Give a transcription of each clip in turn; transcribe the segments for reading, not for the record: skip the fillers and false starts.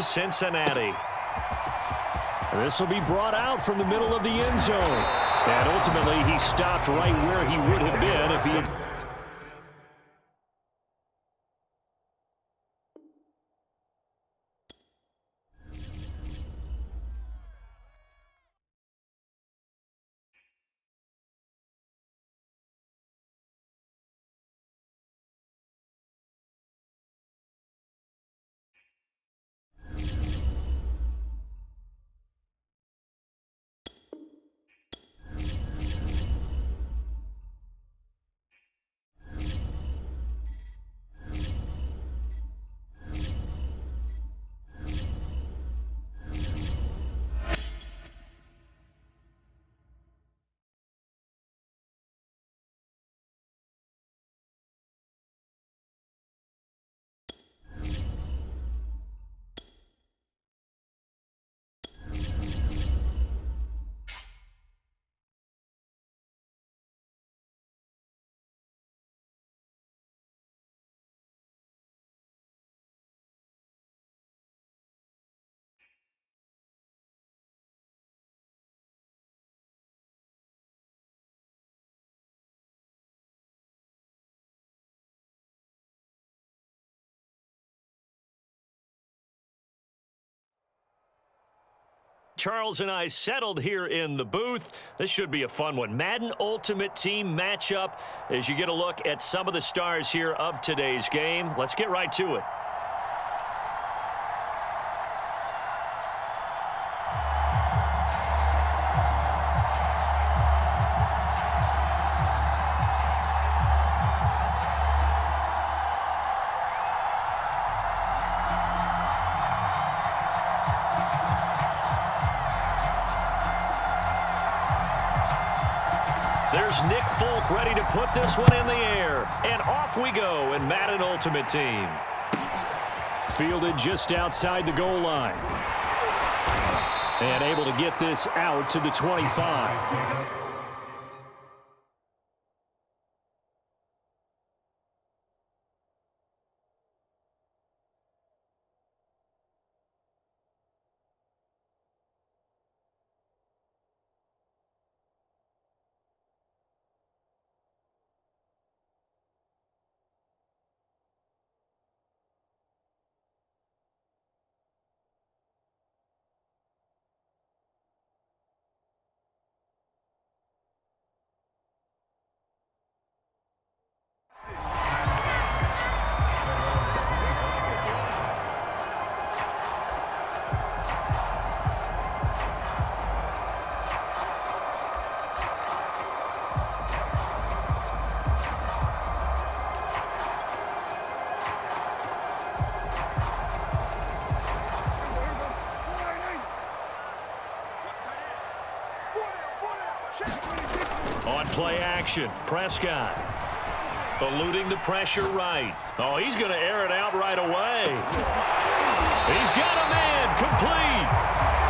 Cincinnati. This will be brought out from the middle of the end zone. And ultimately, he stopped right where he would have been if he had... Charles and I settled here in the booth. This should be a fun one. Madden Ultimate Team matchup as you get a look at some of the stars here of today's game. Let's get right to it. There's Nick Folk ready to put this one in the air. And off we go in Madden Ultimate Team. Fielded just outside the goal line. And able to get this out to the 25. On play action, Prescott eluding the pressure right. Oh, he's going to air it out right away. He's got a man complete.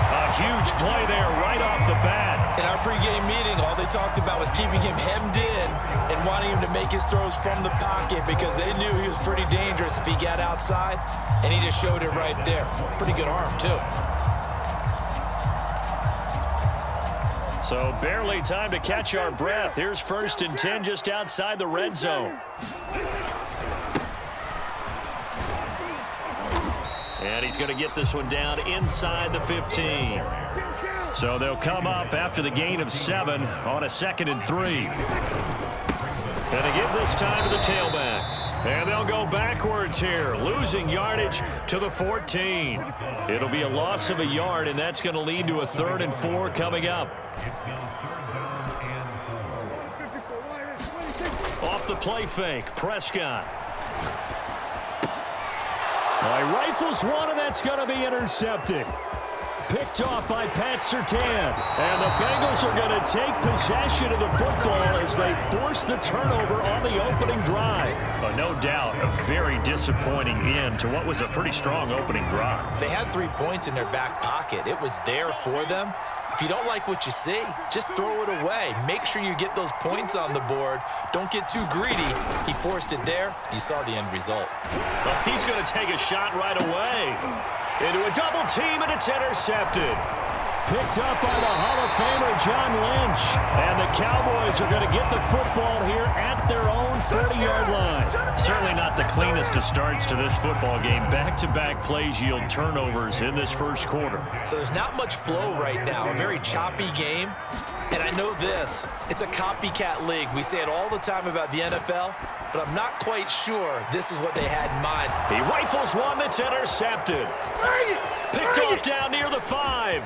A huge play there right off the bat. In our pregame meeting, all they talked about was keeping him hemmed in and wanting him to make his throws from the pocket because they knew he was pretty dangerous if he got outside, and he just showed it right there. Pretty good arm, too. So barely time to catch our breath. Here's 1st and 10 just outside the red zone. And he's going to get this one down inside the 15. So they'll come up after the gain of 7 on a 2nd and 3. And to give this time to the tailback. And they'll go backwards here, losing yardage to the 14. It'll be a loss of a yard, and that's going to lead to a 3rd and 4 coming up. Off the play fake, Prescott. Rifles one, and that's going to be intercepted. Picked off by Pat Surtain. And the Bengals are going to take possession of the football as they force the turnover on the opening drive. No doubt, a very disappointing end to what was a pretty strong opening drive. They had 3 points in their back pocket. It was there for them. If you don't like what you see, just throw it away. Make sure you get those points on the board. Don't get too greedy. He forced it there. You saw the end result. Well, he's going to take a shot right away. Into a double team, and it's intercepted. Picked up by the Hall of Famer John Lynch. And the Cowboys are going to get the football here at their own 30-yard line. Certainly not the cleanest of starts to this football game. Back-to-back plays yield turnovers in this first quarter. So there's not much flow right now. A very choppy game. And I know this. It's a copycat league. We say it all the time about the NFL, but I'm not quite sure this is what they had in mind. He rifles one that's intercepted. Picked off down near the 5.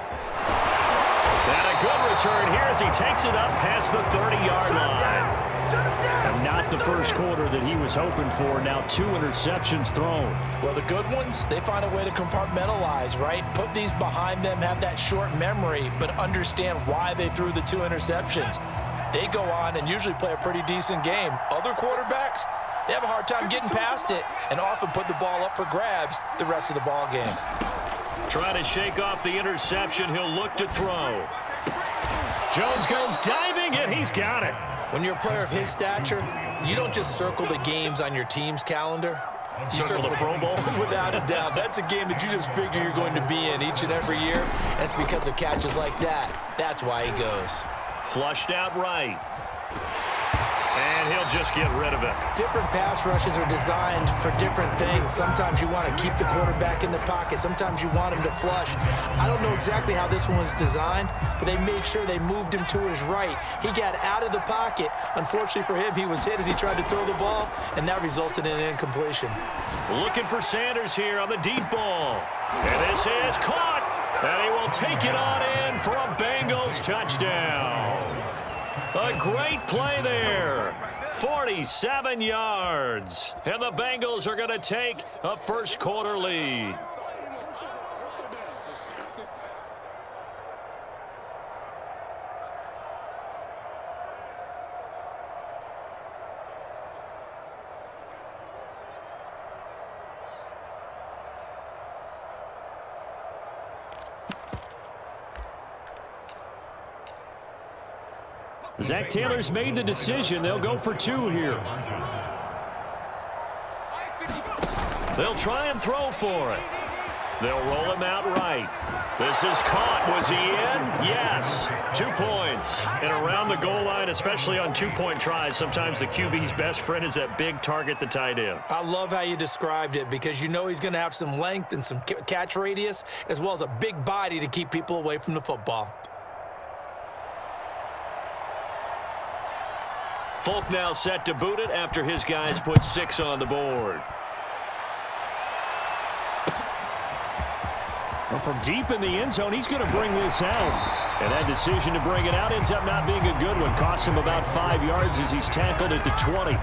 And a good return here as he takes it up past the 30-yard line. And not the first quarter that he was hoping for. Now 2 interceptions thrown. Well, the good ones, they find a way to compartmentalize, right? Put these behind them, have that short memory, but understand why they threw the 2 interceptions. They go on and usually play a pretty decent game. Other quarterbacks, they have a hard time getting past it and often put the ball up for grabs the rest of the ball game. Trying to shake off the interception. He'll look to throw. Jones goes diving, and he's got it. When you're a player of his stature, you don't just circle the games on your team's calendar. You circle the Pro Bowl? Without a doubt. That's a game that you just figure you're going to be in each and every year. And it's because of catches like that. That's why he goes. Flushed out right. And he'll just get rid of it. Different pass rushes are designed for different things. Sometimes you want to keep the quarterback in the pocket. Sometimes you want him to flush. I don't know exactly how this one was designed, but they made sure they moved him to his right. He got out of the pocket. Unfortunately for him, he was hit as he tried to throw the ball, and that resulted in an incompletion. Looking for Sanders here on the deep ball. And this is caught. And he will take it on in for a Bengals touchdown. A great play there. 47 yards. And the Bengals are going to take a first quarter lead. Zach Taylor's made the decision. They'll go for 2 here. They'll try and throw for it. They'll roll him out right. This is caught. Was he in? Yes. 2 points. And around the goal line, especially on 2-point tries, sometimes the QB's best friend is that big target, the tight end. I love how you described it because you know he's going to have some length and some catch radius as well as a big body to keep people away from the football. Folk now set to boot it after his guys put 6 on the board. Well, from deep in the end zone, he's going to bring this out. And that decision to bring it out ends up not being a good one. Cost him about 5 yards as he's tackled at the 20.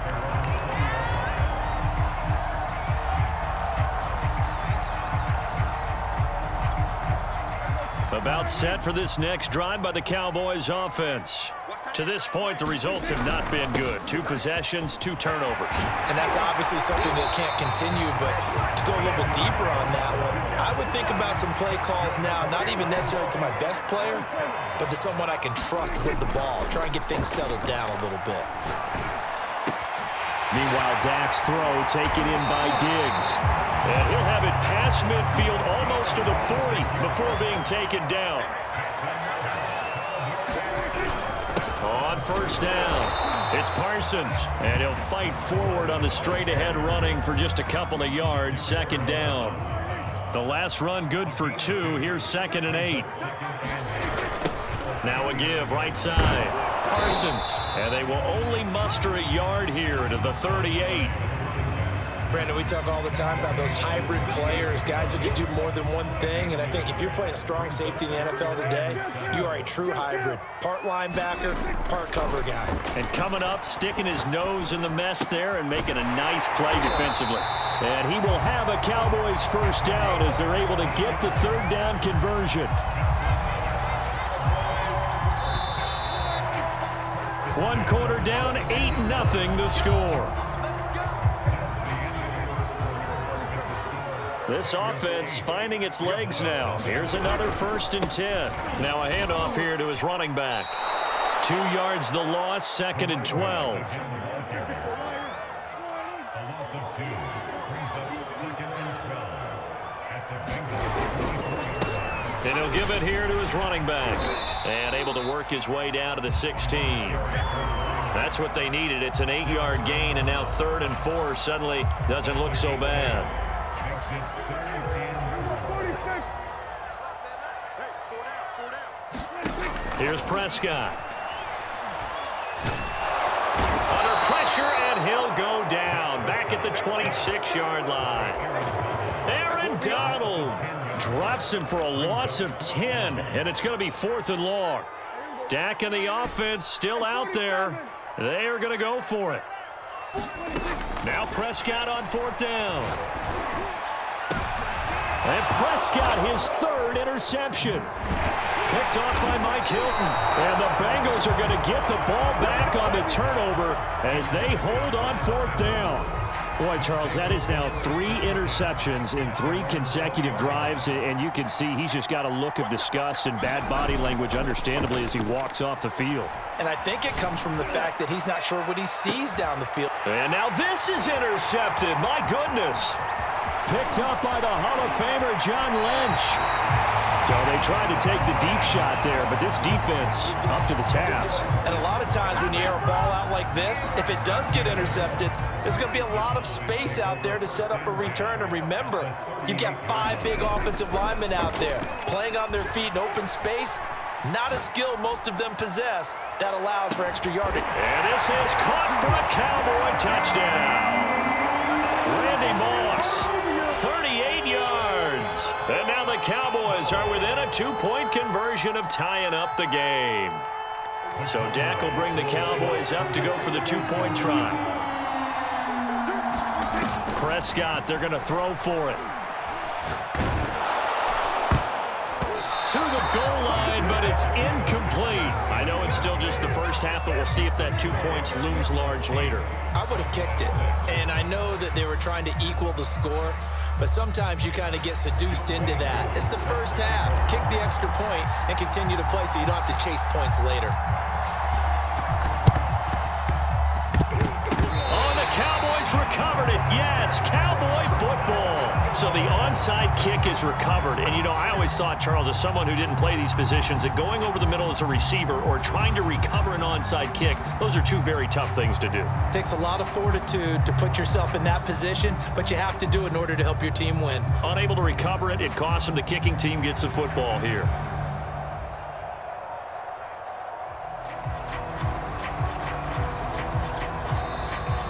About set for this next drive by the Cowboys offense. To this point, the results have not been good. 2 possessions, 2 turnovers. And that's obviously something that can't continue, but to go a little bit deeper on that one, I would think about some play calls now, not even necessarily to my best player, but to someone I can trust with the ball. Try and get things settled down a little bit. Meanwhile, Dak's throw taken in by Diggs. And he'll have it past midfield almost to the 40 before being taken down. On first down, it's Parsons. And he'll fight forward on the straight-ahead running for just a couple of yards. Second down. The last run good for 2. Here's 2nd and 8. Now a give right side. Parsons. And they will only muster a yard here to the 38. Brandon, we talk all the time about those hybrid players, guys who can do more than one thing, and I think if you're playing strong safety in the NFL today, you are a true hybrid. Part linebacker, part cover guy. And coming up, sticking his nose in the mess there and making a nice play defensively. And he will have a Cowboys first down as they're able to get the 3rd down conversion. 1 quarter down, 8-0 the score. This offense finding its legs now. Here's another 1st and 10. Now a handoff here to his running back. 2 yards the loss, 2nd and 12. And he'll give it here to his running back. And able to work his way down to the 16. That's what they needed. It's an 8-yard gain, and now 3rd and 4 suddenly doesn't look so bad. Here's Prescott. Under pressure, and he'll go down. Back at the 26-yard line. Aaron Donald drops him for a loss of 10, and it's going to be 4th and long. Dak and the offense still out there. They are going to go for it. Now Prescott on 4th down. And Prescott, his 3rd interception. Picked off by Mike Hilton. And the Bengals are going to get the ball back on the turnover as they hold on 4th down. Boy, Charles, that is now 3 interceptions in 3 consecutive drives, and you can see he's just got a look of disgust and bad body language, understandably, as he walks off the field. And I think it comes from the fact that he's not sure what he sees down the field. And now this is intercepted. My goodness. Picked up by the Hall of Famer, John Lynch. So they tried to take the deep shot there, but this defense up to the task. And a lot of times when you air a ball out like this, if it does get intercepted, there's going to be a lot of space out there to set up a return. And remember, you've got 5 big offensive linemen out there playing on their feet in open space. Not a skill most of them possess that allows for extra yardage. And this is caught for a Cowboy touchdown. Randy Moss, 38 yards. And now the Cowboys are within a 2-point conversion of tying up the game. So Dak will bring the Cowboys up to go for the 2-point try. Prescott, they're going to throw for it. To the goal line, but it's incomplete. I know it's still just the first half, but we'll see if that 2 points looms large later. I would have kicked it, and I know that they were trying to equal the score, but sometimes you kind of get seduced into that. It's the first half. Kick the extra point and continue to play so you don't have to chase points later. Oh, the Cowboys recovered it. Yes, Cowboy football. So the onside kick is recovered. And, you know, I always thought, Charles, as someone who didn't play these positions, that going over the middle as a receiver or trying to recover an onside kick, those are 2 very tough things to do. It takes a lot of fortitude to put yourself in that position, but you have to do it in order to help your team win. Unable to recover it, it costs them. The kicking team gets the football here.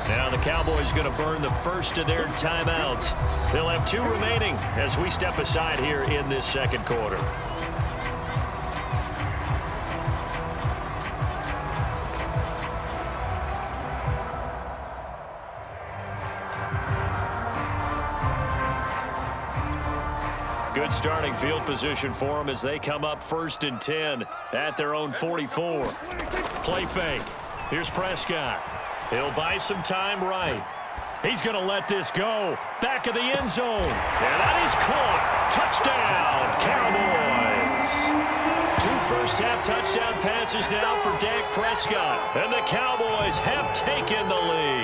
Now the Cowboys going to burn the first of their timeouts. They'll have 2 remaining as we step aside here in this second quarter. Good starting field position for them as they come up 1st and 10 at their own 44. Play fake. Here's Prescott. He'll buy some time right. He's going to let this go. Back of the end zone. And that is caught. Touchdown, Cowboys. 2 first-half touchdown passes now for Dak Prescott. And the Cowboys have taken the lead.